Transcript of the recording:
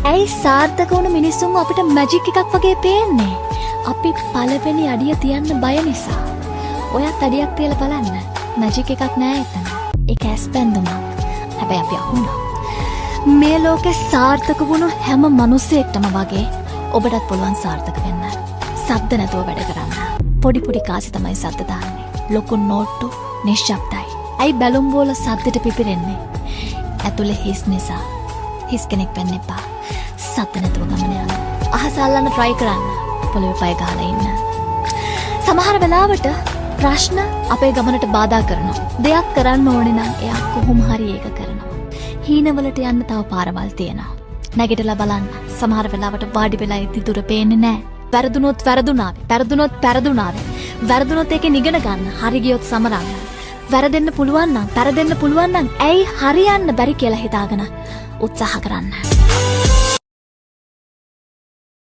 ඇයි සාර්ථක වුණු මිනිස්සුන් අපිට මැජික් එකක් වගේ පේන්නේ? අපි පළවෙනි අඩිය තියන්න බය නිසා. ඔයත් අඩියක් තියලා බලන්න. මැජික් එකක් නෑ එතන. ඒක ඇස්පැන්දුමක්. හැබැයි අපි අහුණා. මේ ලෝකේ සාර්ථක වුණු හැම මිනිසෙක්ටම වගේ ඔබටත් පුළුවන් සාර්ථක වෙන්න. සද්ද නැතුව වැඩ කරන්න. පොඩි පොඩි කාසි තමයි සද්ද දාන්නේ. ලොකු නෝට්ටු නිශ්ශබ්දයි. ඇයි බැලුම් බෝල සද්දට පිපිරෙන්නේ? ඇතුලේ හිස් නිසා. හිස් කෙනෙක් වෙන්න එපා. සද්ද නැතුව ගමන යන්න. අහස අල්ලන්න try කරන්න. පොළවේ පය ගහලා ඉන්න. සමහර වෙලාවට ප්‍රශ්න අපේ ගමනට බාධා කරනවා. දෙයක් කරන්න ඕනේ නම් එයා කොහොම හරි ඒක කරනවා. හීනවලට යන්න තව පාරවල් තියෙනවා. නැගිටලා බලන්න. සමහර වෙලාවට වාඩි වෙලා ඉති දුර පේන්නේ නැහැ. වැරදුනොත් වැරදුනාවේ. වැරදුනොත් පෙරදුනාවේ. වැරදුනොත් ඒකෙන් ඉගෙන ගන්න. හරි ගියොත් සමරන්න. වැරදෙන්න පුළුවන් නම්, පෙරදෙන්න පුළුවන් නම් ඇයි හරියන්න බැරි කියලා හිතාගෙන උත්සාහ කරන්න.